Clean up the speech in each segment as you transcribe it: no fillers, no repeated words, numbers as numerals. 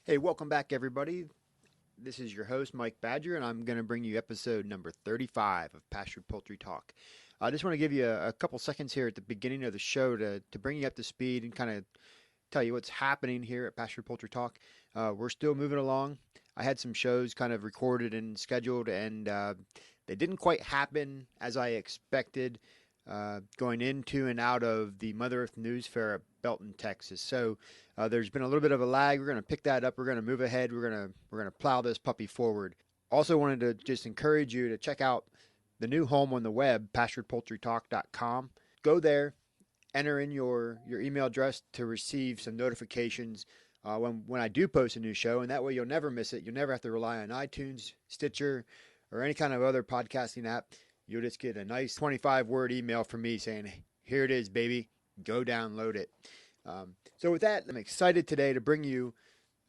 Hey, welcome back, everybody. This is your host, Mike Badger, and I'm going to bring you episode number 35 of Pastured Poultry Talk. I just want to give you a couple seconds here at the beginning of the show to bring you up to speed and kind of tell you what's happening here at Pastured Poultry Talk. We're still moving along. I had some shows kind of recorded and scheduled, and they didn't quite happen as I expected going into and out of the Mother Earth News Fair at Belton, Texas. So there's been a little bit of a lag. We're going to pick that up. We're going to move ahead. We're going to plow this puppy forward. Also wanted to just encourage you to check out the new home on the web, pasturedpoultrytalk.com. Go there, enter in your email address to receive some notifications when I do post a new show, and that way you'll never miss it. You'll never have to rely on iTunes, Stitcher, or any kind of other podcasting app. You'll just get a nice 25-word email from me saying, "Here it is, baby. Go download it." So with that, I'm excited today to bring you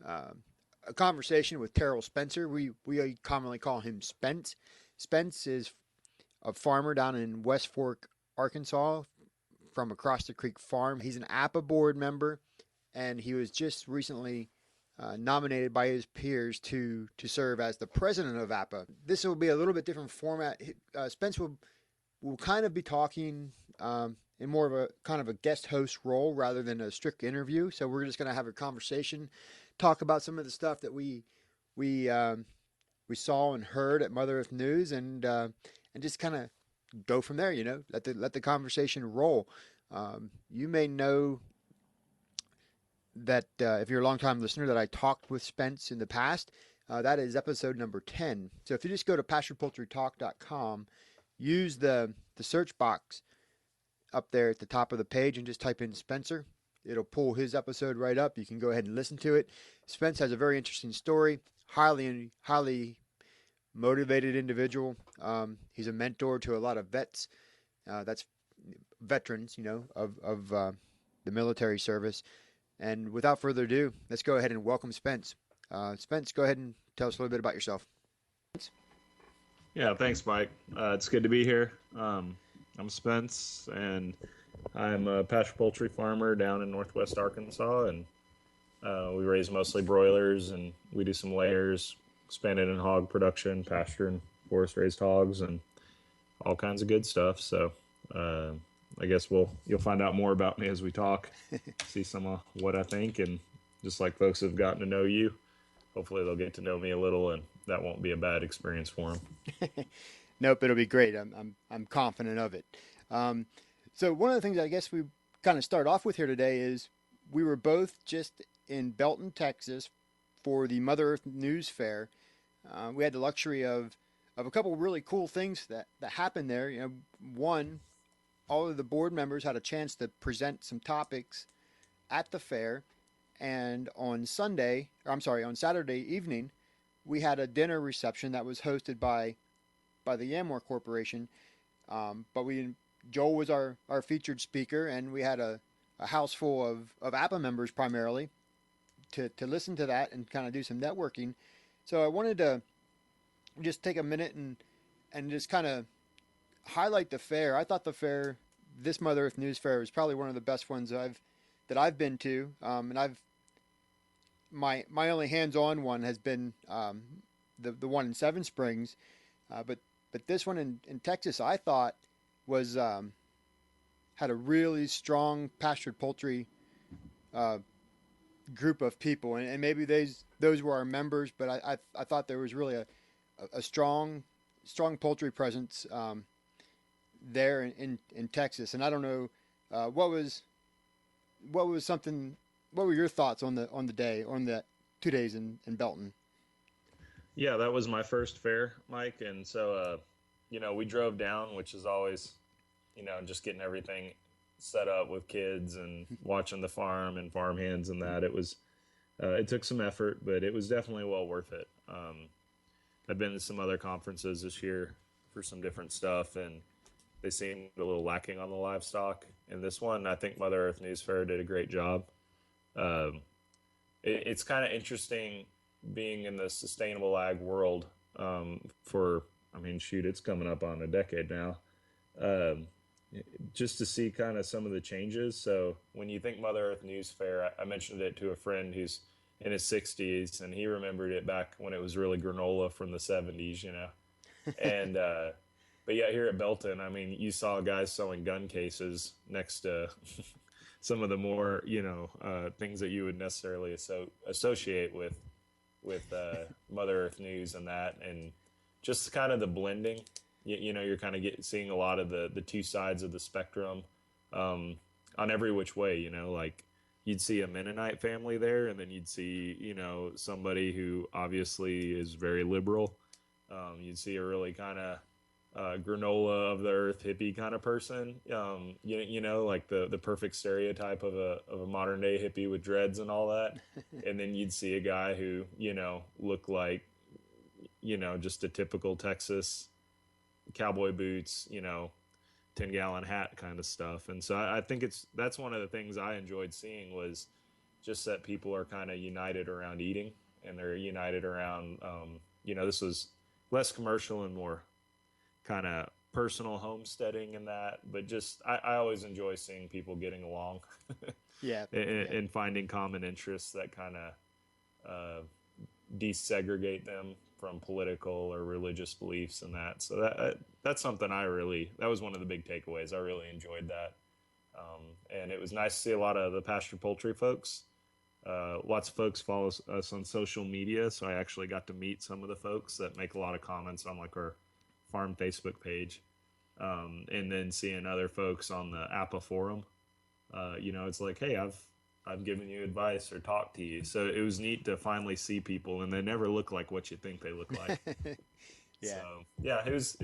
a conversation with Terrell Spencer. We commonly call him Spence. Spence is a farmer down in West Fork, Arkansas, from Across the Creek Farm. He's an APPA board member, and he was just recently nominated by his peers to serve as the president of APPA. This will be a little bit different format. Spence will kind of be talking in more of a kind of a guest host role rather than a strict interview. So we're just going to have a conversation, talk about some of the stuff that we we saw and heard at Mother Earth News, and just kind of go from there. You know, let the conversation roll. You may know that if you're a longtime listener, that I talked with Spence in the past. That is episode number 10. So if you just go to pasturepoultrytalk.com, use the search box up there at the top of the page and just type in Spencer. It'll pull his episode right up. You can go ahead and listen to it. Spence has a very interesting story, highly motivated individual. He's a mentor to a lot of vets. That's veterans, you know, of the military service. And without further ado, let's go ahead and welcome Spence. Spence, go ahead and tell us a little bit about yourself. Yeah, thanks, Mike. It's good to be here. I'm Spence, and I'm a pasture poultry farmer down in northwest Arkansas, and we raise mostly broilers, and we do some layers, expanded in hog production, pasture and forest raised hogs, and all kinds of good stuff. So I guess you'll find out more about me as we talk, see some of what I think, and just like folks have gotten to know you, hopefully they'll get to know me a little, and that won't be a bad experience for them. Nope, it'll be great. I'm confident of it. So one of the things I guess we kind of start off with here today is we were both just in Belton, Texas, for the Mother Earth News Fair. We had the luxury of a couple of really cool things that happened there. You know, one, all of the board members had a chance to present some topics at the fair, and on Saturday evening, we had a dinner reception that was hosted by the Yamor Corporation. But Joel was our featured speaker, and we had a house full of APPA members primarily to listen to that and kind of do some networking. So I wanted to just take a minute and just kind of highlight the fair. I thought this Mother Earth News Fair was probably one of the best ones that I've been to, and my only hands-on one has been the one in Seven Springs, but this one in Texas I thought was had a really strong pastured poultry uh, group of people, and maybe those were our members, but I thought there was really a strong poultry presence there in Texas, and I don't know what was something. What were your thoughts on the 2 days in Belton? Yeah, that was my first fair, Mike, and so we drove down, which is always, just getting everything set up with kids and watching the farm and farm hands and that. It took some effort, but it was definitely well worth it. I've been to some other conferences this year for some different stuff, and they seemed a little lacking on the livestock. And this one, I think Mother Earth News Fair did a great job. Um, it's kind of interesting being in the sustainable ag world I mean, shoot, it's coming up on a decade now. Um, just to see kind of some of the changes. So when you think Mother Earth News Fair, I mentioned it to a friend who's in his 60s, and he remembered it back when it was really granola from the 70s, you know. And but yeah, here at Belton, I mean, you saw guys selling gun cases next to some of the more, you know, things that you would necessarily associate with Mother Earth News and that, and just kind of the blending. You know, you're kind of seeing a lot of the two sides of the spectrum on every which way. You know, like you'd see a Mennonite family there, and then you'd see, you know, somebody who obviously is very liberal. You'd see a really kind of granola of the earth hippie kind of person. You know, like the perfect stereotype of a modern day hippie with dreads and all that. And then you'd see a guy who, you know, looked like, you know, just a typical Texas cowboy boots, you know, 10-gallon hat kind of stuff. And so I think that's one of the things I enjoyed seeing, was just that people are kind of united around eating, and they're united around, you know, this was less commercial and more kind of personal homesteading and that. But just, I always enjoy seeing people getting along Yeah. and finding common interests that kind of desegregate them from political or religious beliefs and that. So that's something that was one of the big takeaways. I really enjoyed that. And it was nice to see a lot of the Pastured Poultry folks. Lots of folks follow us on social media, so I actually got to meet some of the folks that make a lot of comments on like our farm Facebook page. And then seeing other folks on the APPPA forum. You know, it's like, hey, I've given you advice or talked to you. So it was neat to finally see people, and they never look like what you think they look like. Yeah. So yeah, it was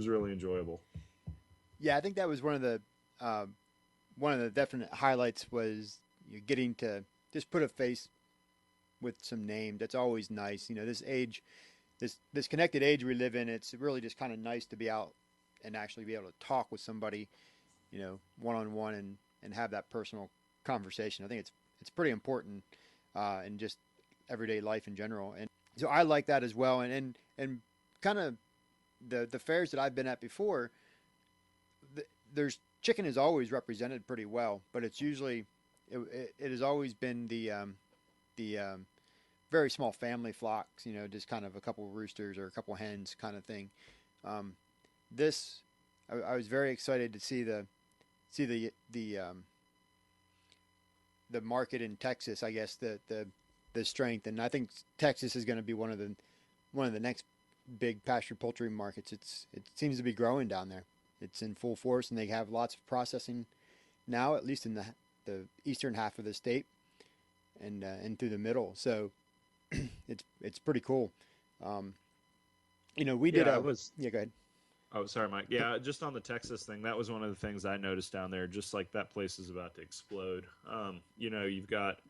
really enjoyable. Yeah, I think that was one of the definite highlights, was you getting to just put a face with some name. That's always nice. You know, this age, this connected age we live in, it's really just kind of nice to be out and actually be able to talk with somebody, you know, one on one, and have that personal conversation. I think it's pretty important in just everyday life in general. And so I like that as well. And kind of the fairs that I've been at before, there's chicken is always represented pretty well, but it's usually it has always been the very small family flocks, you know, just kind of a couple roosters or a couple hens kind of thing. This I was very excited to see the market in Texas. I guess the strength, and I think Texas is going to be one of the next big pastured poultry markets. It seems to be growing down there. It's in full force, and they have lots of processing now, at least in the eastern half of the state, and through the middle. So it's pretty cool. You know, we did yeah. Go ahead. Oh, sorry, Mike. Yeah, just on the Texas thing, that was one of the things I noticed down there. Just like that place is about to explode. You know, you've got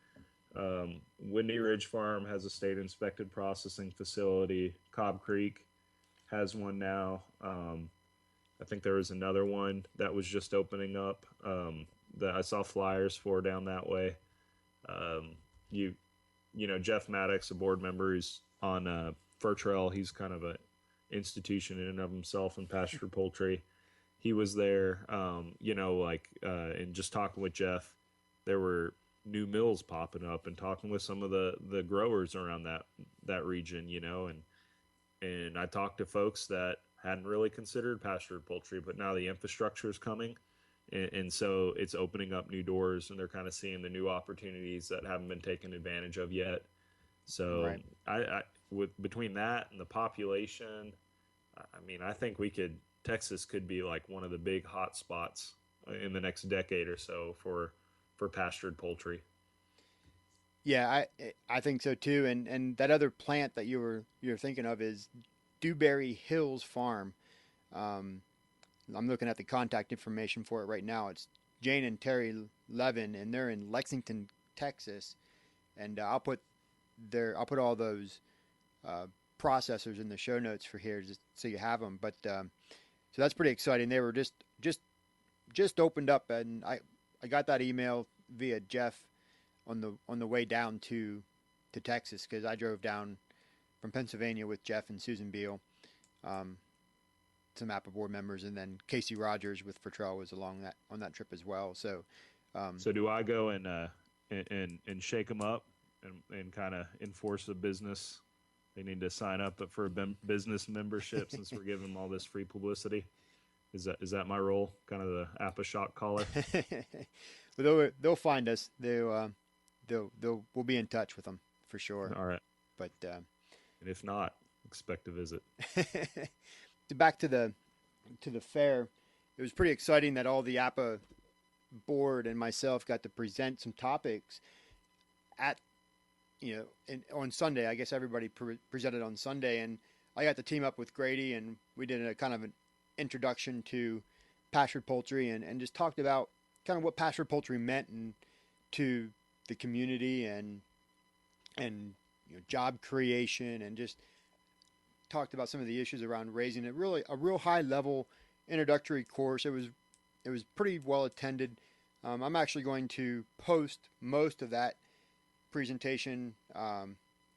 Windy Ridge Farm has a state inspected processing facility. Cobb Creek has one now. I think there was another one that was just opening up that I saw flyers for down that way. You know, Jeff Maddox, a board member, who's on Furtrell. He's kind of a institution in and of himself in pastured poultry. He was there, you know, like, and just talking with Jeff, there were new mills popping up, and talking with some of the growers around that region, you know, and I talked to folks that hadn't really considered pastured poultry, but now the infrastructure is coming. And so it's opening up new doors, and they're kind of seeing the new opportunities that haven't been taken advantage of yet. So Right. I with between that and the population, I mean, I think Texas could be like one of the big hot spots in the next decade or so for pastured poultry. Yeah, I think so too. And that other plant that you're thinking of is Dewberry Hills Farm. Um, I'm looking at the contact information for it right now. It's Jane and Terry Levin, and they're in Lexington, Texas. And I'll put all those uh, processors in the show notes for here, just so you have them. But so that's pretty exciting. They were just opened up, and I got that email via Jeff on the way down to Texas, because I drove down from Pennsylvania with Jeff and Susan Beal, some APPA board members, and then Casey Rogers with Fertrell was on that trip as well. So So do I go and shake them up and kind of enforce a business. They need to sign up for a business membership since we're giving them all this free publicity. Is that my role? Kind of the APPA shock collar. But they'll find us. We'll be in touch with them for sure. All right. But And if not, expect a visit. back to the fair, it was pretty exciting that all the APPA board and myself got to present some topics at on Sunday. I guess everybody presented on Sunday, and I got to team up with Grady, and we did a kind of an introduction to pastured poultry, and just talked about kind of what pastured poultry meant and to the community and job creation, and just talked about some of the issues around raising it. Really, a real high level introductory course. It was pretty well attended. I'm actually going to post most of that presentation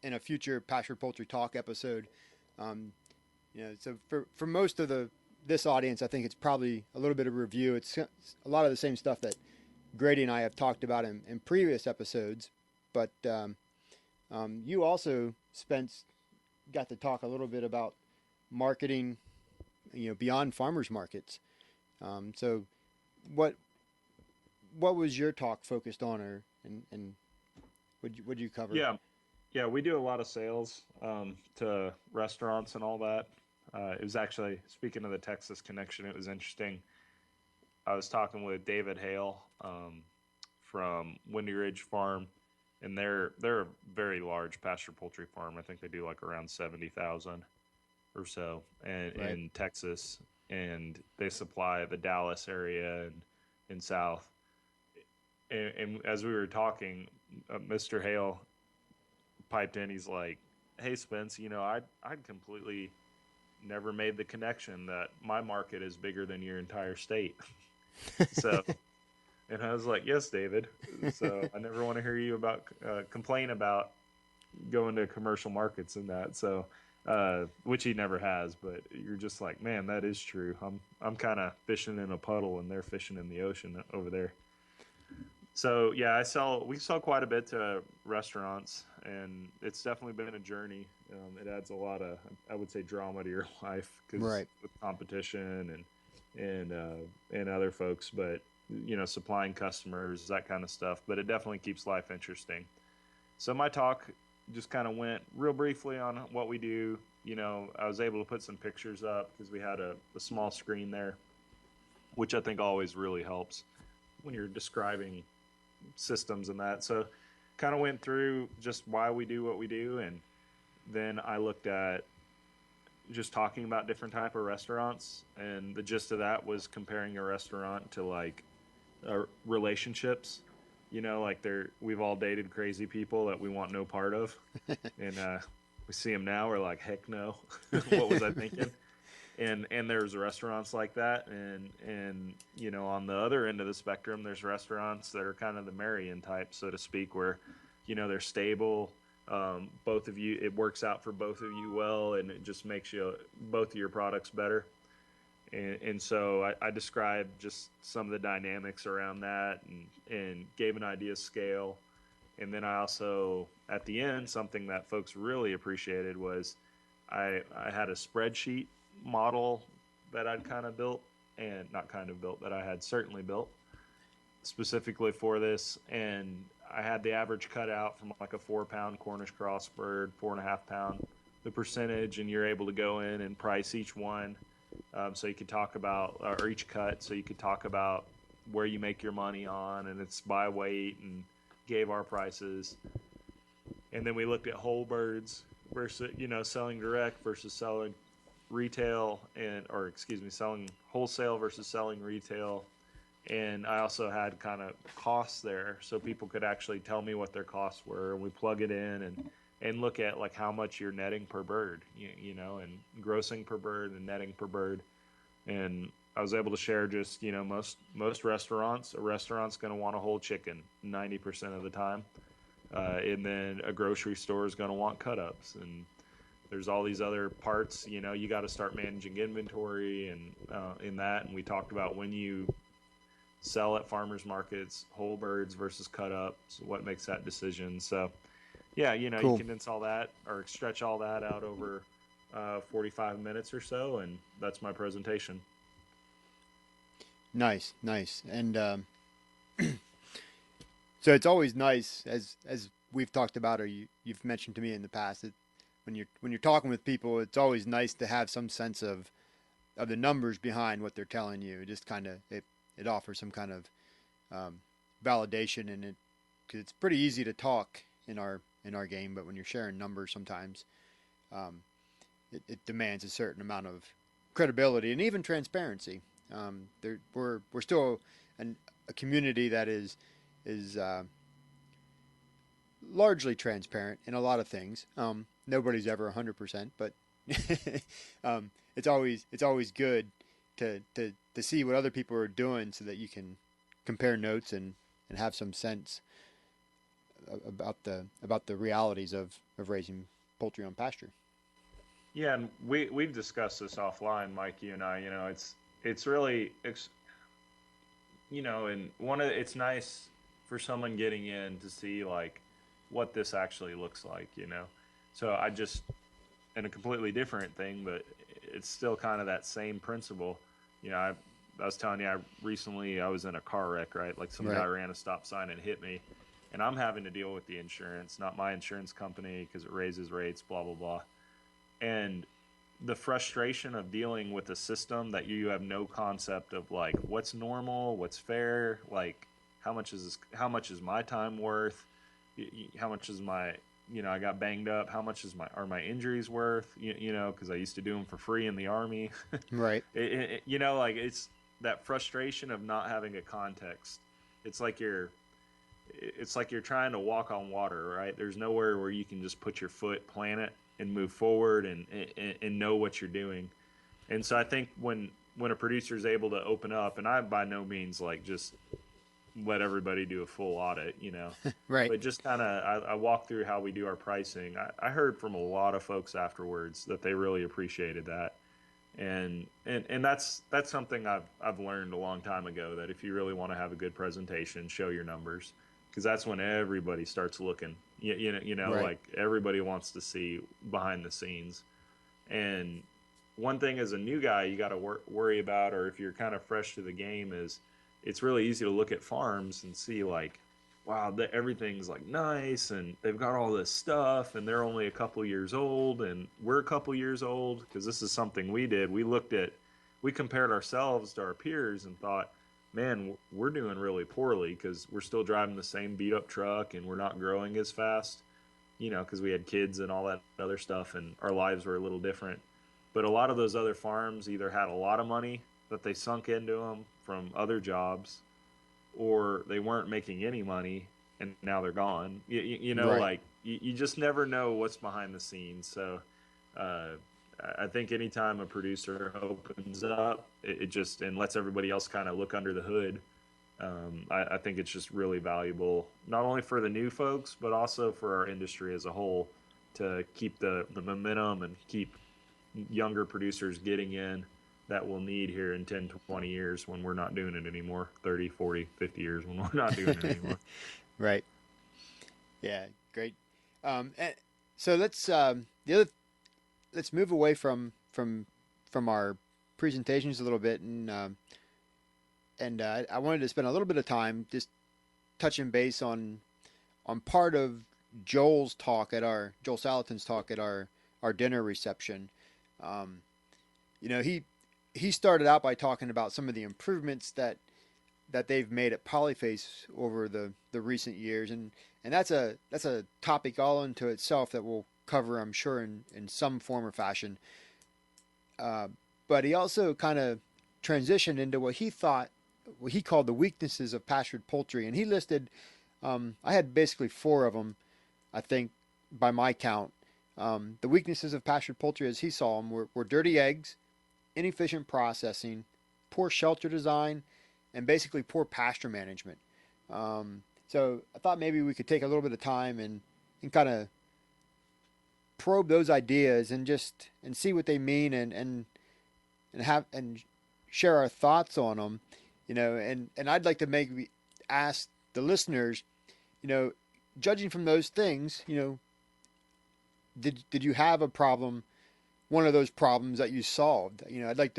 in a future Pastured Poultry Talk episode. So for most of this audience, I think it's probably a little bit of review. It's a lot of the same stuff that Grady and I have talked about in previous episodes, but you also, Spence, got to talk a little bit about marketing, beyond farmers markets. So what was your talk focused on, and would you cover? Yeah, we do a lot of sales to restaurants and all that. It was actually, speaking of the Texas connection, it was interesting. I was talking with David Hale from Windy Ridge Farm, and they're a very large pasture poultry farm. I think they do like around 70,000 or so in Texas, and they supply the Dallas area and south. And as we were talking, Mr. Hale piped in. He's like, "Hey, Spence, I'd completely never made the connection that my market is bigger than your entire state." So, and I was like, "Yes, David." So I never want to hear you complain about going to commercial markets and that. So, which he never has, but you're just like, man, that is true. I'm kind of fishing in a puddle and they're fishing in the ocean over there. So yeah, we sell quite a bit to restaurants, and it's definitely been a journey. It adds a lot of, I would say, drama to your life because with competition and other folks, but supplying customers, that kind of stuff. But it definitely keeps life interesting. So my talk just kind of went real briefly on what we do. I was able to put some pictures up because we had a small screen there, which I think always really helps when you're describing systems and that. So kind of went through just why we do what we do, and then I looked at just talking about different type of restaurants, and the gist of that was comparing a restaurant to like relationships. We've all dated crazy people that we want no part of, and we see them now, we're like, heck no. What was I thinking? And there's restaurants like that, and on the other end of the spectrum, there's restaurants that are kind of the Marion type, so to speak, where they're stable. Both of you, it works out for both of you well, and it just makes both of your products better. And so I described just some of the dynamics around that, and gave an idea of scale. And then I also, at the end, something that folks really appreciated was I had a spreadsheet model that I'd kind of built, and not kind of built, that I had certainly built specifically for this. And I had the average cut out from like a 4-pound Cornish crossbird, 4.5 pound, the percentage, and you're able to go in and price each one. So you could talk about, or each cut, so you could talk about where you make your money on, and it's by weight, and gave our prices. And then we looked at whole birds versus, selling direct versus selling retail, selling wholesale versus selling retail. And I also had kind of costs there, so people could actually tell me what their costs were, and we plug it in and look at like how much you're netting per bird, and grossing per bird and netting per bird. And I was able to share just, most restaurants, a restaurant's going to want a whole chicken 90% of the time. And then a grocery store is going to want cut-ups. And there's all these other parts, you got to start managing inventory and in that. And we talked about when you sell at farmers markets, whole birds versus cut-ups, what makes that decision. So Yeah, you know, you Cool. condense all that or stretch all that out over 45 minutes or so, and that's my presentation. Nice, nice. And so it's always nice, as we've talked about, or you've mentioned to me in the past, that when you're talking with people, it's always nice to have some sense of the numbers behind what they're telling you. It just kind of it offers some kind of um, validation in it, because it's pretty easy to talk in our game, but when you're sharing numbers, sometimes um, it demands a certain amount of credibility and even transparency. We're still a community that is largely transparent in a lot of things. Nobody's ever 100%, but it's always good to see what other people are doing so that you can compare notes and have some sense about the realities of raising poultry on pasture. Yeah, and we've discussed this offline, Mike. You and I. You know, it's really you know, and it's nice for someone getting in to see like what this actually looks like. You know, so I just in a completely different thing, but it's still kind of that same principle. You know, I was telling you, I was in a car wreck, right? Like some guy Right. ran a stop sign and hit me, and I'm having to deal with the insurance, not my insurance company, because it raises rates, blah blah blah. And the frustration of dealing with a system that you have no concept of, like what's normal, what's fair, like how much is my time worth, how much is my, you know, I got banged up, how much is my are my injuries worth, you know, because I used to do them for free in the army. Right. You know, like it's that frustration of not having a context. It's like you're it's like you're trying to walk on water, right? There's nowhere where you can just put your foot, plant it, and move forward and know what you're doing. And so I think when a producer is able to open up, and I by no means like just let everybody do a full audit, you know, Right. but just kind of I walk through how we do our pricing. I heard from a lot of folks afterwards that they really appreciated that. And that's something I've learned a long time ago, that if you really want to have a good presentation, show your numbers, because that's when everybody starts looking. You know, Right. like everybody wants to see behind the scenes. And one thing as a new guy you got to worry about, or if you're kind of fresh to the game, is it's really easy to look at farms and see like, wow, everything's like nice and they've got all this stuff and they're only a couple years old and we're a couple years old, because this is something we did. We compared ourselves to our peers and thought, man, we're doing really poorly because we're still driving the same beat up truck and we're not growing as fast, you know, because we had kids and all that other stuff and our lives were a little different. But a lot of those other farms either had a lot of money that they sunk into them from other jobs, or they weren't making any money and now they're gone. You know, Right. like you just never know what's behind the scenes. So uh, I think anytime a producer opens up, it just and lets everybody else kind of look under the hood. I think it's just really valuable, not only for the new folks, but also for our industry as a whole, to keep the momentum and keep younger producers getting in that we'll need here in 10, 20 years when we're not doing it anymore, 30, 40, 50 years when we're not doing it anymore. Right. Yeah. Great. And so the other let's move away from our presentations a little bit, and I wanted to spend a little bit of time just touching base on part of Joel Salatin's talk at our dinner reception. Um, you know, he started out by talking about some of the improvements that they've made at Polyface over the recent years, and that's a topic all into itself that we'll cover, I'm sure, in some form or fashion. Uh, but he also kind of transitioned into what he called the weaknesses of pastured poultry, and he listed. I had basically four of them, I think, by my count. The weaknesses of pastured poultry, as he saw them, were dirty eggs, inefficient processing, poor shelter design, and basically poor pasture management. So I thought maybe we could take a little bit of time and kind of probe those ideas and see what they mean and share our thoughts on them, you know. And I'd like to maybe ask the listeners, you know, judging from those things, you know, did you have a problem, one of those problems that you solved? I'd like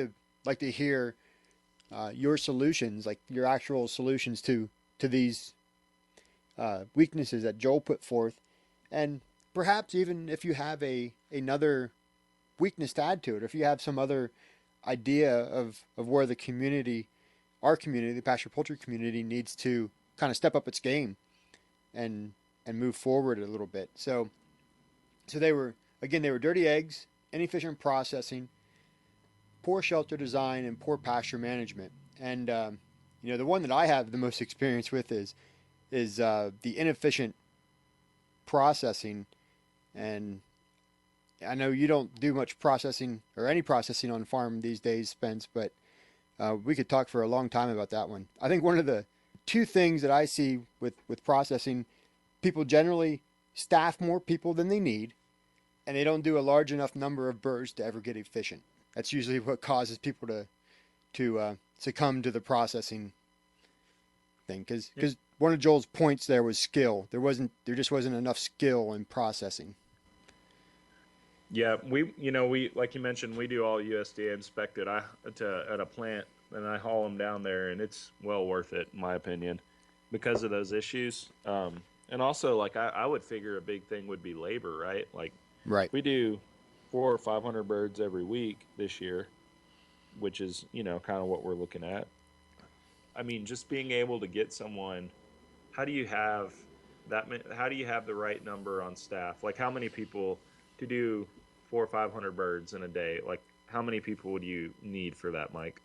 to hear your solutions, like your actual solutions to these weaknesses that Joel put forth, and perhaps even if you have another weakness to add to it, if you have some other idea of where the community, our community, the pasture poultry community, needs to kind of step up its game and move forward a little bit. So they were dirty eggs, inefficient processing, poor shelter design, and poor pasture management. And the one that I have the most experience with is the inefficient processing. And I know you don't do much processing or any processing on farm these days, Spence, but we could talk for a long time about that one. I think one of the two things that I see with processing, people generally staff more people than they need, and they don't do a large enough number of birds to ever get efficient. That's usually what causes people to succumb to the processing thing. Because one of Joel's points there was skill. There just wasn't enough skill in processing. Yeah, we like you mentioned, we do all USDA inspected at a plant, and I haul them down there, and it's well worth it in my opinion because of those issues. And also, like I would figure a big thing would be labor, right? Like Right. we do 400 or 500 birds every week this year, which is kind of what we're looking at. I mean, just being able to get someone. How do you have that? How do you have the right number on staff? Like how many people to do 400 or 500 birds in a day? Like how many people would you need for that, Mike?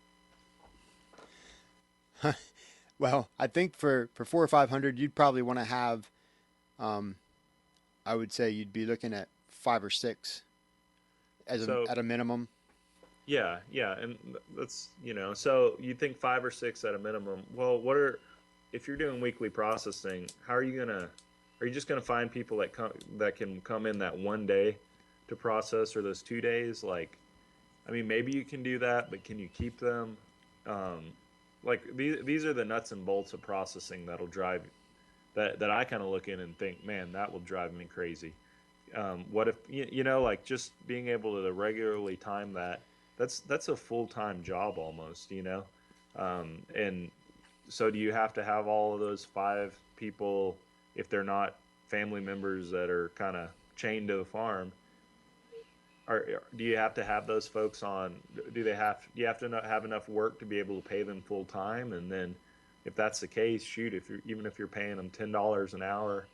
Well, I think for 400 or 500, you'd probably want to have, I would say you'd be looking at 5 or 6 So at a minimum. yeah, and that's so you think 5 or 6 at a minimum. Well, if you're doing weekly processing? How are you gonna? Are you just gonna find people that can come in that one day to process, or those 2 days? Like, I mean, maybe you can do that, but can you keep them? Um, like these are the nuts and bolts of processing that'll drive that I kind of look in and think, man, that will drive me crazy. What if like just being able to regularly time that? That's a full time job almost, and so do you have to have all of those 5 people if they're not family members that are kind of chained to the farm? Or do you have to have those folks on? Do you have to have enough work to be able to pay them full time? And then, if that's the case, shoot, even if you're paying them $10 an hour,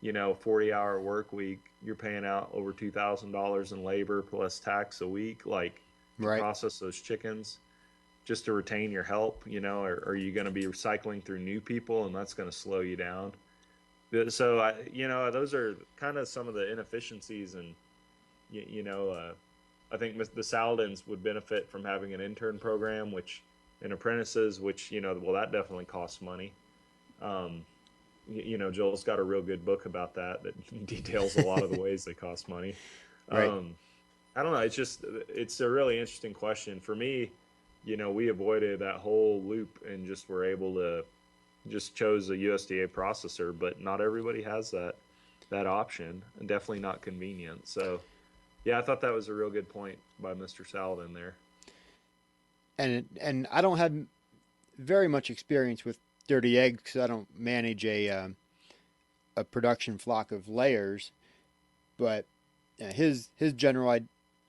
40-hour work week, you're paying out over $2,000 in labor plus tax a week, like to Right. process those chickens, just to retain your help. Or are you going to be recycling through new people, and that's going to slow you down? So those are kind of some of the inefficiencies, and I think the Saladins would benefit from having an intern program, and apprentices, which well, that definitely costs money. Um, Joel's got a real good book about that details a lot of the ways they cost money. Right. Um, I don't know. It's a really interesting question for me. We avoided that whole loop and just were able to just chose a USDA processor, but not everybody has that option, and definitely not convenient. So, yeah, I thought that was a real good point by Mr. Saladin there. And I don't have very much experience with dirty eggs because I don't manage a production flock of layers. But his general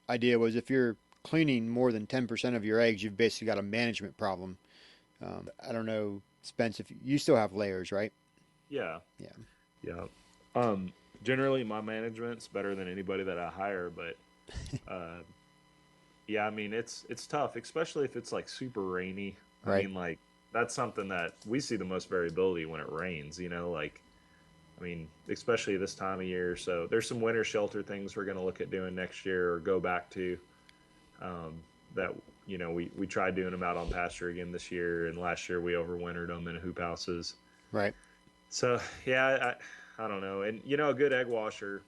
idea was if you're cleaning more than 10% of your eggs, you've basically got a management problem. I don't know, Spence, if you still have layers, right? Yeah, Yeah. yeah. Generally, my management's better than anybody that I hire, but yeah, I mean it's tough, especially if it's like super rainy. I Right. mean, like that's something that we see the most variability when it rains. Like I mean, especially this time of year. So there's some winter shelter things we're going to look at doing next year or go back to. That we tried doing them out on pasture again this year, and last year we overwintered them in hoop houses. Right. So yeah, I don't know, and a good egg washer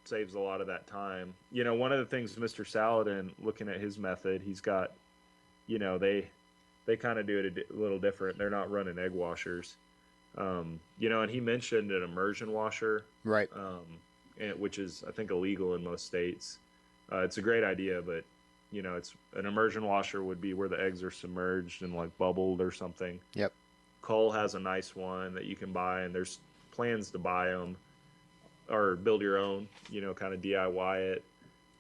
saves a lot of that time. One of the things Mr. Saladin, looking at his method, he's got, they kind of do it a little different. They're not running egg washers, and he mentioned an immersion washer. Right. which is, I think, illegal in most states. It's a great idea, but it's an immersion washer would be where the eggs are submerged and like bubbled or something. Yep. Cole has a nice one that you can buy, and there's plans to buy them or build your own, kind of DIY it.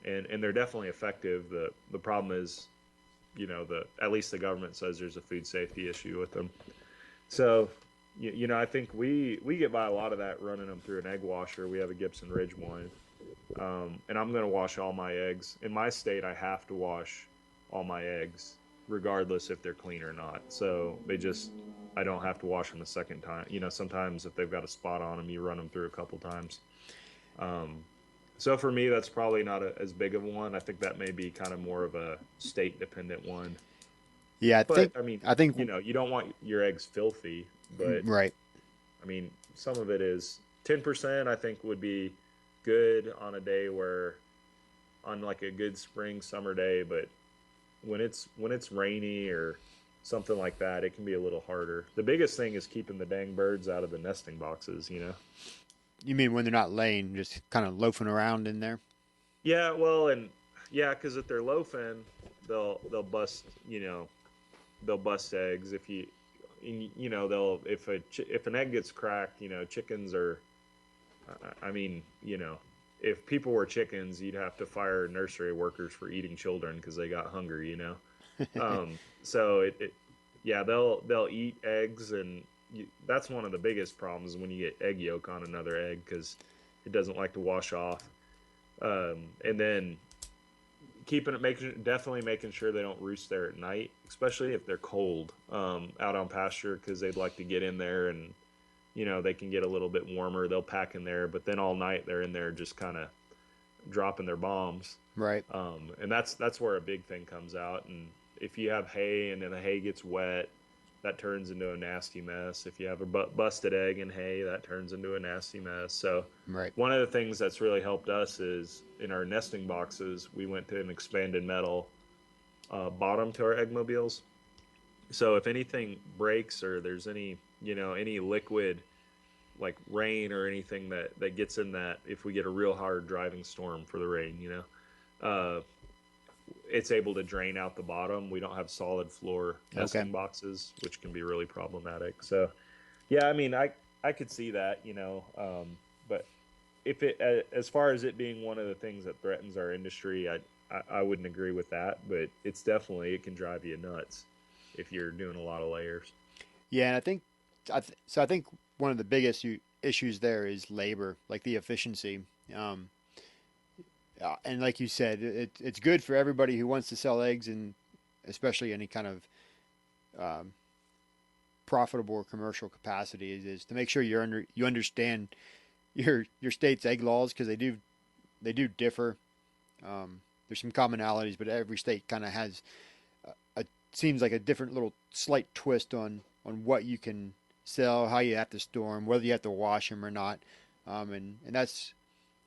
And they're definitely effective. The problem is, at least the government says there's a food safety issue with them. So, I think we get by a lot of that running them through an egg washer. We have a Gibson Ridge one. And I'm going to wash all my eggs. In my state, I have to wash all my eggs, regardless if they're clean or not. So I don't have to wash them a second time. Sometimes if they've got a spot on them, you run them through a couple times. So for me, that's probably not as big of a one. I think that may be kind of more of a state-dependent one. Yeah, I think you don't want your eggs filthy, but right. I mean, some of it is 10%. I think would be good on a day on like a good spring summer day, but when it's rainy or something like that, it can be a little harder. The biggest thing is keeping the dang birds out of the nesting boxes. You mean when they're not laying, just kind of loafing around in there? Yeah, well, because if they're loafing, they'll bust. They'll bust eggs. If if an egg gets cracked, chickens are. I mean, if people were chickens, you'd have to fire nursery workers for eating children because they got hungry. So they'll eat eggs, and that's one of the biggest problems when you get egg yolk on another egg because it doesn't like to wash off. And then definitely making sure they don't roost there at night, especially if they're cold out on pasture, because they'd like to get in there and they can get a little bit warmer. They'll pack in there, but then all night they're in there just kind of dropping their bombs. Right. And that's where a big thing comes out. And if you have hay and then the hay gets wet, that turns into a nasty mess. If you have a busted egg in hay, that turns into a nasty mess. So right. One of the things that's really helped us is in our nesting boxes, we went to an expanded metal bottom to our egg mobiles. So if anything breaks or there's any liquid like rain or anything that gets in that, if we get a real hard driving storm for the rain, it's able to drain out the bottom. We don't have solid floor nesting boxes, which can be really problematic. So, yeah, I mean, I could see that, but if as far as it being one of the things that threatens our industry, I wouldn't agree with that, but it can drive you nuts if you're doing a lot of layers. Yeah, and I think one of the biggest issues there is labor, like the efficiency. And like you said, it's good for everybody who wants to sell eggs, and especially any kind of profitable or commercial capacity is to make sure you understand your state's egg laws, because they do differ. There's some commonalities, but every state kind of has seems like a different little slight twist on what you can sell, how you have to store them, whether you have to wash them or not, and that's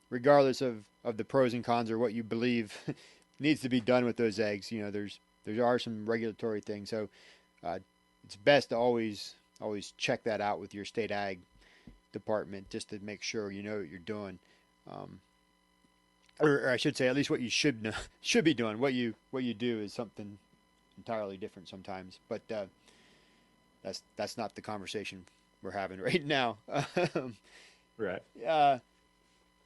regardless of the pros and cons or what you believe needs to be done with those eggs. There are some regulatory things, so it's best to always check that out with your state ag department, just to make sure you know what you're doing, or I should say at least what you should be doing. What you do is something entirely different sometimes, but that's not the conversation we're having right now. Right.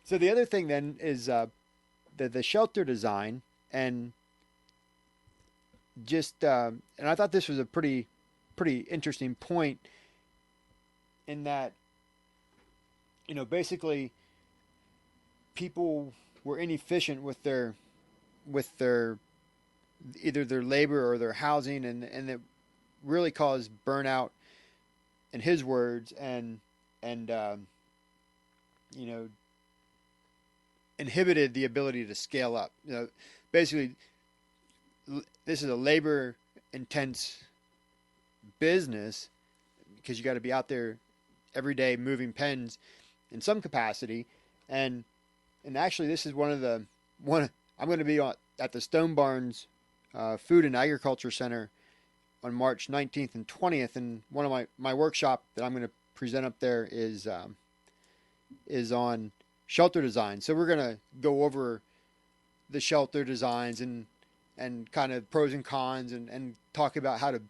So the other thing then is the shelter design, and just and I thought this was a pretty interesting point, in that basically people were inefficient with their either their labor or their housing, and it really caused burnout, in his words, and inhibited the ability to scale up. Basically, this is a labor intense business, because you got to be out there every day moving pens in some capacity, and actually this is one I'm going to be at the Stone Barns Food and Agriculture Center on March 19th and 20th, and one of my workshop that I'm going to present up there is on shelter design. So we're gonna go over the shelter designs and kind of pros and cons and talk about how to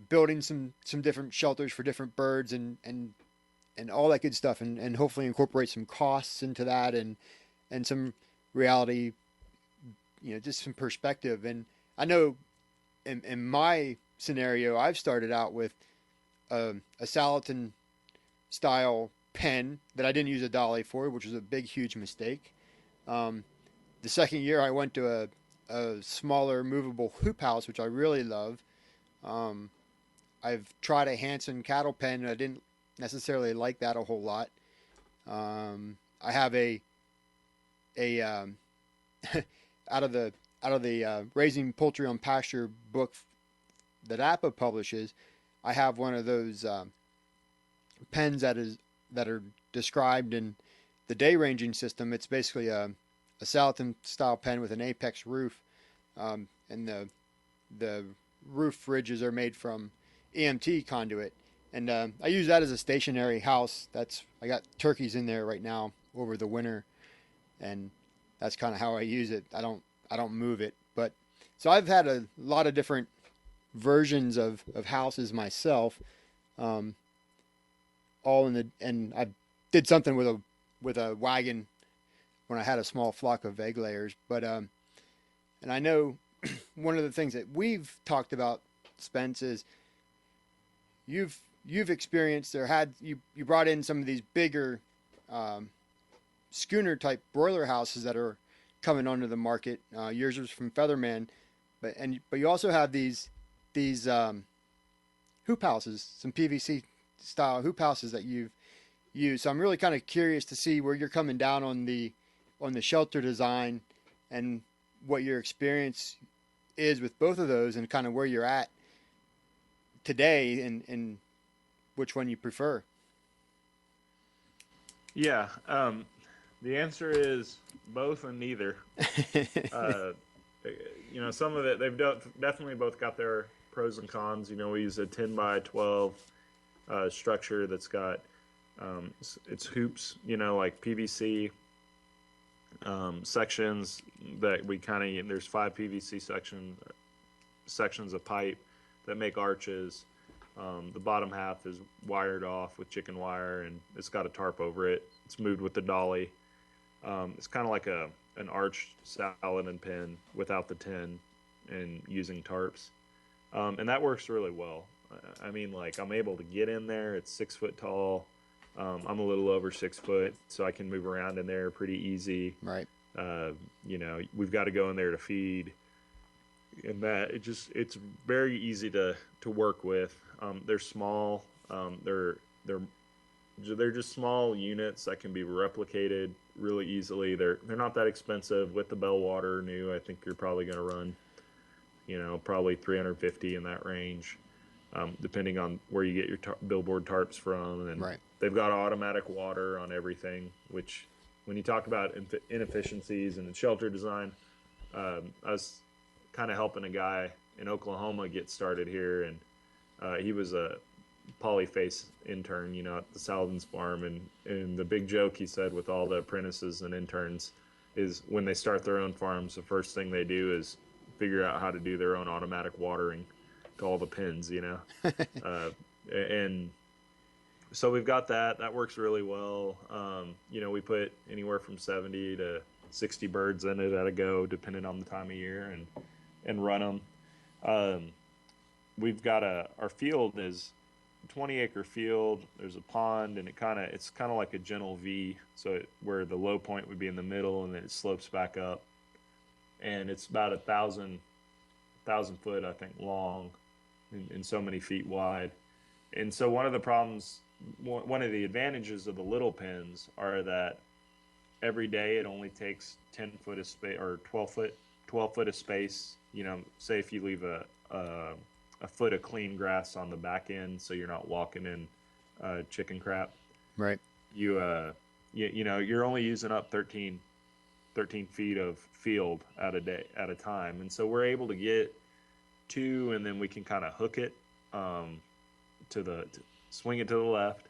building some different shelters for different birds and all that good stuff and hopefully incorporate some costs into that and some reality, just some perspective. And I know in my scenario, I've started out with a Salatin style pen that I didn't use a dolly for, which was a big, huge mistake. The second year, I went to a smaller movable hoop house, which I really love. I've tried a Hanson cattle pen, and I didn't necessarily like that a whole lot. I have a out of the Raising Poultry on Pasture book that APPPA publishes. I have one of those pens that are described in the day ranging system. It's basically a Salatin style pen with an apex roof, and the roof ridges are made from EMT conduit. And I use that as a stationary house. I got turkeys in there right now over the winter, and that's kind of how I use it. I don't move it, but so I've had a lot of different versions of houses myself, all and I did something with a wagon when I had a small flock of egg layers. But and I know one of the things that we've talked about, Spence, is you've experienced you brought in some of these bigger schooner type broiler houses that are coming onto the market. Yours was from Featherman, but you also have these hoop houses, some PVC style hoop houses that you've used. So I'm really kind of curious to see where you're coming down on the shelter design and what your experience is with both of those and kind of where you're at today and which one you prefer. Yeah. The answer is both and neither. Some of it, they've definitely both got their pros and cons. We use a 10 by 12 structure that's got it's hoops, like PVC sections that we there's 5 PVC sections of pipe that make arches. The bottom half is wired off with chicken wire, and it's got a tarp over it. It's moved with the dolly. It's kind of like an arched Salatin pen without the tin and using tarps. And that works really well. I mean, I'm able to get in there. It's 6 foot tall. I'm a little over 6 foot, so I can move around in there pretty easy. Right. We've got to go in there to feed, and it's very easy to work with. They're small. They're just small units that can be replicated really easily. They're not that expensive. With the Bellwater new, I think you're probably going to run, probably 350 in that range, depending on where you get your billboard tarps from. And right. They've got automatic water on everything, which when you talk about inefficiencies in the shelter design, I was kind of helping a guy in Oklahoma get started here, and he was a polyface intern, at the Salatin's farm, and the big joke he said with all the apprentices and interns is when they start their own farms, the first thing they do is figure out how to do their own automatic watering to all the pens, and so we've got that works really well. We put anywhere from 70 to 60 birds in it at a go, depending on the time of year, and run them. We've got our field is 20-acre field. There's a pond, and it's kind of like a gentle V, so where the low point would be in the middle, and then it slopes back up, and it's about 1,000 foot, I think, long, and so many feet wide. And so one of the advantages of the little pens are that every day it only takes 10 foot of space or 12 foot of space. Say if you leave a foot of clean grass on the back end, so you're not walking in chicken crap. Right. You're only using up 13 feet of field at a time, and so we're able to get 2, and then we can kind of hook it swing it to the left,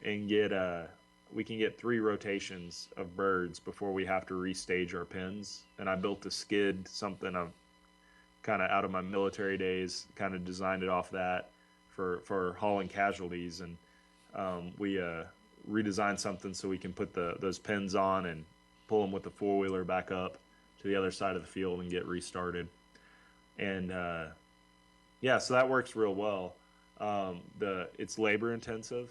and get we can get 3 rotations of birds before we have to restage our pens. And I built a skid, something I've kind of out of my military days, kind of designed it off that for hauling casualties. And we redesigned something so we can put those pens on and pull them with the 4-wheeler back up to the other side of the field and get restarted. And yeah, so that works real well. It's labor intensive,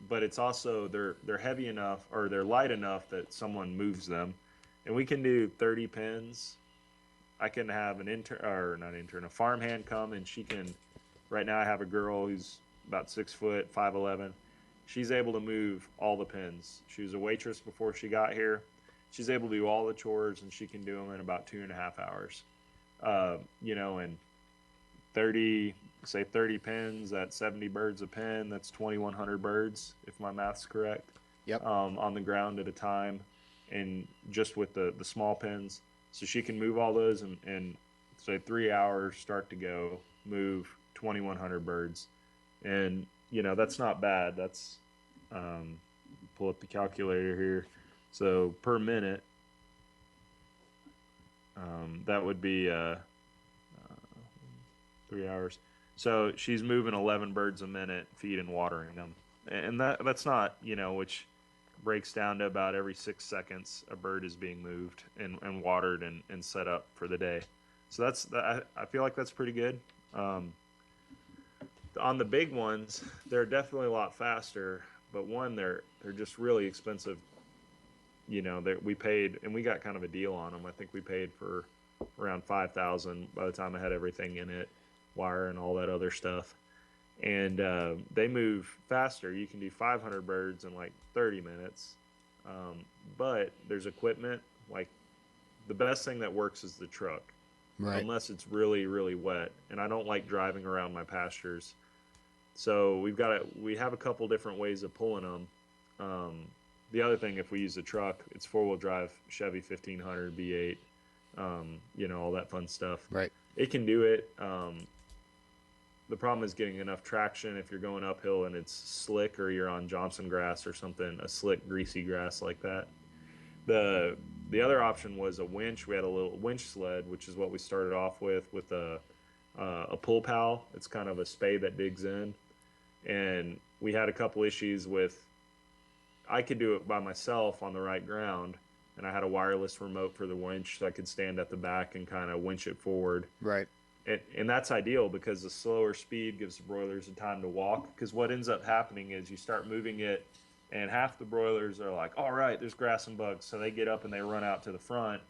but it's also they're heavy enough, or they're light enough that someone moves them, and we can do 30 pens. I can have a farmhand come, and she can. Right now, I have a girl who's about 6 foot, 5'11". She's able to move all the pens. She was a waitress before she got here. She's able to do all the chores, and she can do them in about 2.5 hours. And 30 pens, that's 70 birds a pen. That's 2,100 birds, if my math's correct. Yep. On the ground at a time, and just with the small pens. So she can move all those and say 3 hours start to go, move 2,100 birds. And, that's not bad. That's, pull up the calculator here. So per minute, that would be 3 hours. So she's moving 11 birds a minute, feeding and watering them. And that's not, which breaks down to about every 6 seconds a bird is being moved and watered and set up for the day. So I feel like that's pretty good. On the big ones, they're definitely a lot faster, but they're just really expensive. We paid, and we got kind of a deal on them. I think we paid for around $5,000 by the time I had everything in it, wire and all that other stuff. And they move faster. You can do 500 birds in like 30 minutes. But there's equipment. Like, the best thing that works is the truck. Right. Unless it's really, really wet. And I don't like driving around my pastures. So we have a couple different ways of pulling them. The other thing, if we use the truck, it's 4-wheel drive Chevy 1500 V8, all that fun stuff. Right. It can do it. The problem is getting enough traction if you're going uphill and it's slick, or you're on Johnson grass or something, a slick, greasy grass like that. The other option was a winch. We had a little winch sled, which is what we started off with a pull pal. It's kind of a spade that digs in. And we had a couple issues with, I could do it by myself on the right ground, and I had a wireless remote for the winch, so I could stand at the back and kind of winch it forward. Right. And that's ideal, because the slower speed gives the broilers the time to walk. Because what ends up happening is you start moving it, and half the broilers are like, all right, there's grass and bugs. So they get up and they run out to the front.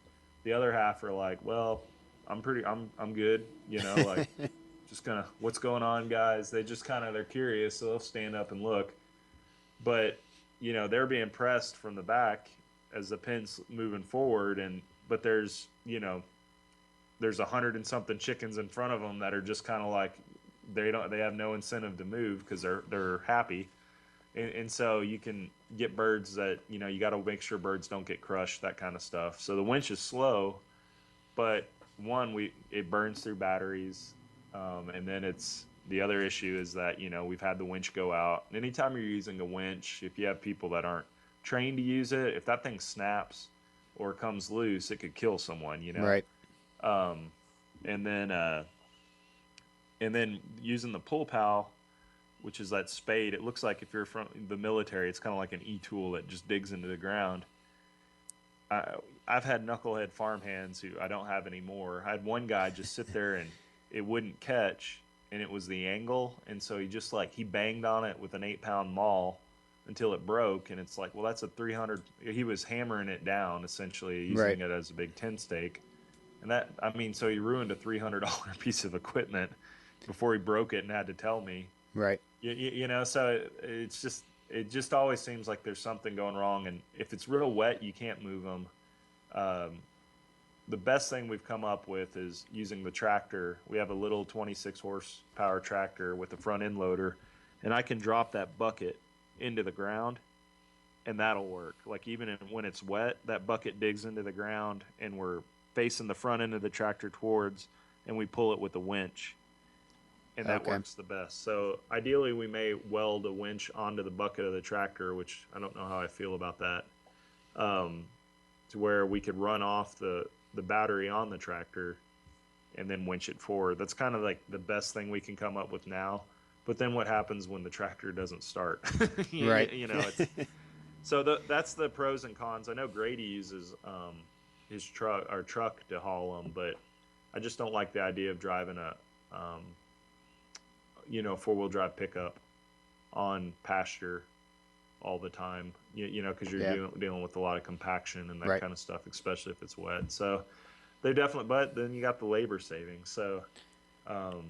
The other half are like, well, I'm good. Like, just kind of, what's going on, guys? They're curious. So they'll stand up and look. But, they're being pressed from the back as the pen's moving forward. But there's 100 and something chickens in front of them that are just kind of like, they have no incentive to move because they're happy. And so you can get birds that, you got to make sure birds don't get crushed, that kind of stuff. So the winch is slow, but it burns through batteries. And then the other issue is that, we've had the winch go out. And anytime you're using a winch, if you have people that aren't trained to use it, if that thing snaps or comes loose, it could kill someone, Right. And then using the pull pal, which is that spade, it looks like, if you're from the military, it's kind of like an e-tool that just digs into the ground. I've had knucklehead farmhands who I don't have anymore. I had one guy just sit there and it wouldn't catch, and it was the angle, and so he banged on it with an 8-pound maul until it broke, and it's like, well, that's a 300. He was hammering it down, essentially, using it as a big 10 stake. And so he ruined a $300 piece of equipment before he broke it and had to tell me. Right. So it just always seems like there's something going wrong. And if it's real wet, you can't move them. The best thing we've come up with is using the tractor. We have a little 26 horsepower tractor with a front end loader, and I can drop that bucket into the ground, and that'll work. Like, even when it's wet, that bucket digs into the ground, and we're facing the front end of the tractor towards, and we pull it with a winch. and that Okay. works the best. So ideally, we may weld a winch onto the bucket of the tractor, which I don't know how I feel about that, um, to where we could run off the battery on the tractor and then winch it forward. That's kind of like the best thing we can come up with now. But then what happens when the tractor doesn't start? Right. It's so that's the pros and cons. I know Grady uses his truck to haul them, but I just don't like the idea of driving a um, 4-wheel drive pickup on pasture all the time. Because you're Yeah. dealing with a lot of compaction and that Right. kind of stuff, especially if it's wet. So they're definitely, but then you got the labor savings. So, um,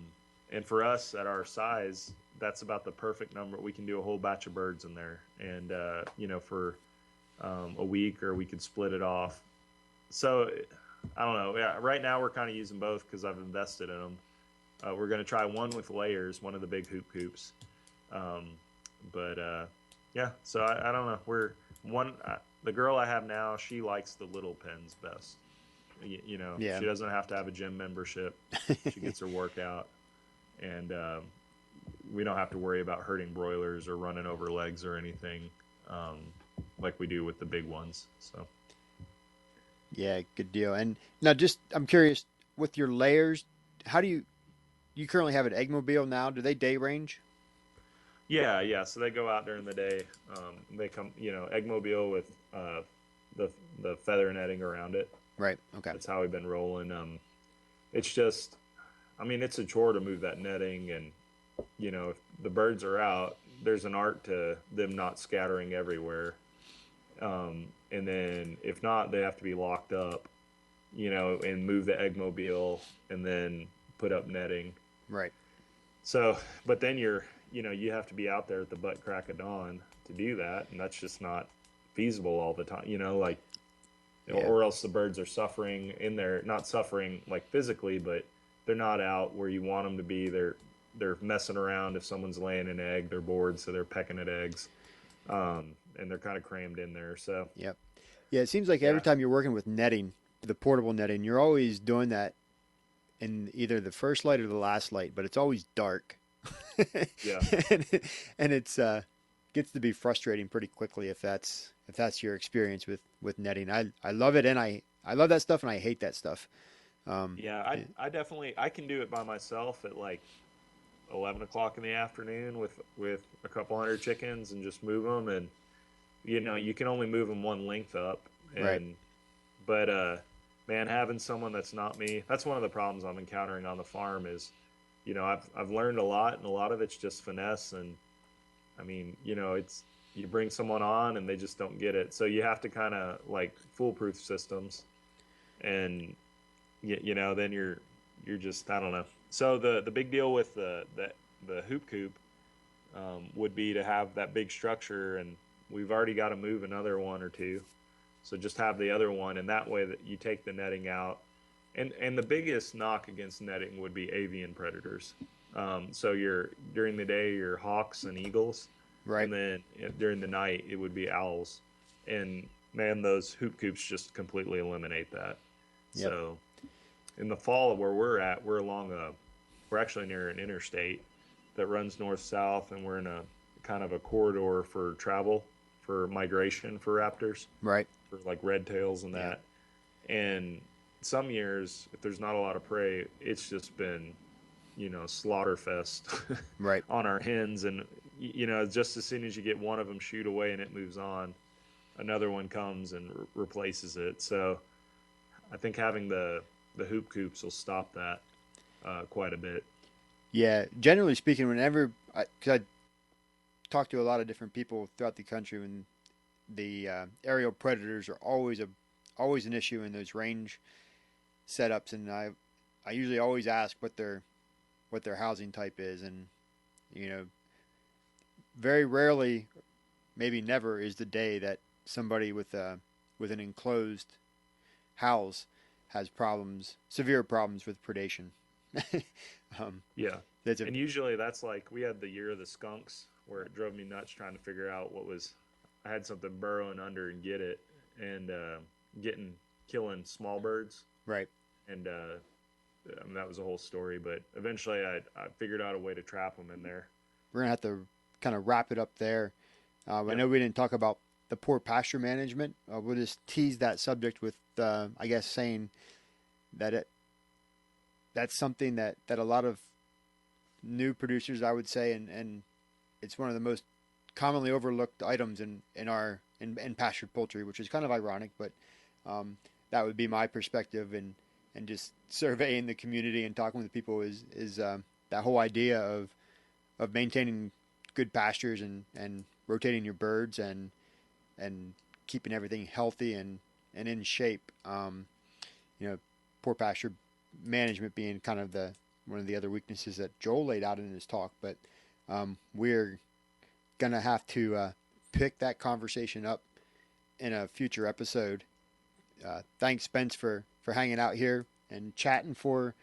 and for us at our size, that's about the perfect number. We can do a whole batch of birds in there, and for a week, or we could split it off. So, I don't know. Yeah, right now we're kind of using both because I've invested in them. We're going to try one with layers, one of the big hoop coops. Um, but yeah, so I don't know. The girl I have now, she likes the little pens best. Yeah. She doesn't have to have a gym membership. She gets her workout, and we don't have to worry about hurting broilers or running over legs or anything um, like we do with the big ones. So Yeah, good deal. And now, just I'm curious with your layers, how do you currently have an eggmobile now? Do they day range? yeah. So they go out during the day. They come, eggmobile with the the feather netting around it. Right. Okay. That's how we've been rolling. It's just, I mean, it's a chore to move that netting, and if the birds are out, there's an art to them not scattering everywhere. And then if not, they have to be locked up, and move the eggmobile and then put up netting. Right. So, but then you have to be out there at the butt crack of dawn to do that, and that's just not feasible all the time. Yeah. Or else the birds are suffering in there, not suffering like physically, but they're not out where you want them to be. They're messing around. If someone's laying an egg, they're bored, so they're pecking at eggs, and they're kind of crammed in there. So Yep. Yeah, it seems like every yeah, time you're working with netting, the portable netting, you're always doing that in either the first light or the last light, but it's always dark. yeah, and, and it's gets to be frustrating pretty quickly if that's your experience with netting. I love it, and I love that stuff, and I hate that stuff. yeah. I definitely I can do it by myself at like 11 o'clock in the afternoon with a couple hundred chickens and just move them, and you can only move them one length up, Right. and but man, having someone that's not me, that's one of the problems I'm encountering on the farm is, I've learned a lot, and a lot of it's just finesse, and I mean, it's you bring someone on and they just don't get it, so you have to kind of like foolproof systems, and then you're just, I don't know. So the big deal with the hoop coop would be to have that big structure, and we've already got to move another one or two. So just have the other one, and that way that you take the netting out. And the biggest knock against netting would be avian predators. So during the day, your hawks and eagles, Right. and then during the night it would be owls. And man, those hoop coops just completely eliminate that. Yep. So in the fall where we're at, we're actually near an interstate that runs north south, and we're in a kind of a corridor for travel, for migration for raptors, Right. for like red tails and Yeah. that. And some years, if there's not a lot of prey, it's just been, slaughter fest Right. on our hens. And, just as soon as you get one of them shoot away and it moves on, another one comes and replaces it. So I think having the hoop coops will stop that quite a bit. Yeah. Generally speaking, because I talk to a lot of different people throughout the country, when the aerial predators are always an issue in those range setups, and I usually always ask what their housing type is, and you know, very rarely, maybe never, is the day that somebody with an enclosed house has severe problems with predation. um, Yeah. that's a And usually that's like, we had the year of the skunks where it drove me nuts trying to figure out I had something burrowing under and get it, and killing small birds. right. And that was a whole story. But eventually, I figured out a way to trap them in there. We're gonna have to kind of wrap it up there. I Yep. know we didn't talk about the poor pasture management. We'll just tease that subject with, I guess, saying that that's something that a lot of new producers, I would say, and it's one of the most commonly overlooked items in pastured poultry, which is kind of ironic, but that would be my perspective and just surveying the community and talking with people is that whole idea of maintaining good pastures and rotating your birds and keeping everything healthy and in shape. Poor pasture management being kind of one of the other weaknesses that Joel laid out in his talk, but we're gonna have to pick that conversation up in a future episode. Thanks, Spence, for hanging out here and chatting for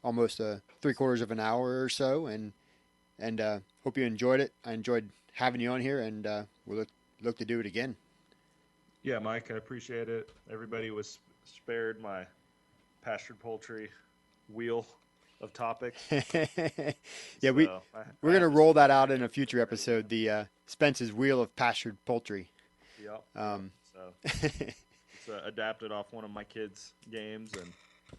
almost 3/4 of an hour or so, and hope you enjoyed it. I enjoyed having you on here, and we'll look to do it again. Yeah, Mike, I appreciate it. Everybody was spared my pastured poultry wheel of topics. Yeah, So we're gonna roll that out in a future episode. The Spence's Wheel of Pastured Poultry. Yep. So it's adapted off one of my kids' games, and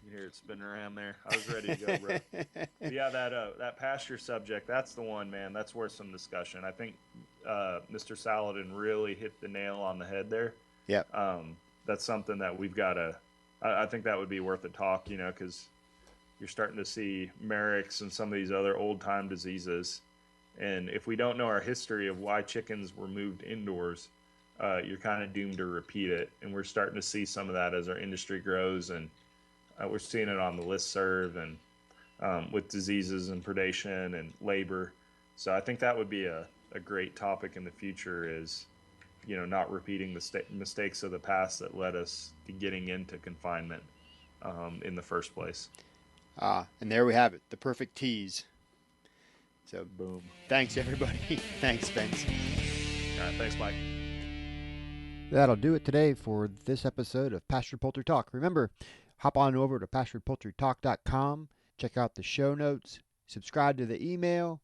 you hear it spinning around there. I was ready to go, bro. But yeah, that pasture subject, that's the one, man. That's worth some discussion. I think Mr. Salatin really hit the nail on the head there. Yeah. That's something that we've got to. I think that would be worth a talk, because you're starting to see Merrick's and some of these other old time diseases, and if we don't know our history of why chickens were moved indoors, you're kind of doomed to repeat it. And we're starting to see some of that as our industry grows, and we're seeing it on the listserv and with diseases and predation and labor. So I think that would be a great topic in the future is, not repeating the mistakes of the past that led us to getting into confinement in the first place. And there we have it, the perfect tease. So, boom. Thanks, everybody. Thanks, Spence. All right, thanks, Mike. That'll do it today for this episode of Pastured Poultry Talk. Remember, hop on over to pasturedpoultrytalk.com, check out the show notes, subscribe to the email,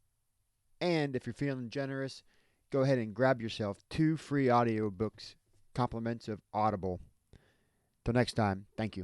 and if you're feeling generous, go ahead and grab yourself 2 free audiobooks, compliments of Audible. Till next time, thank you.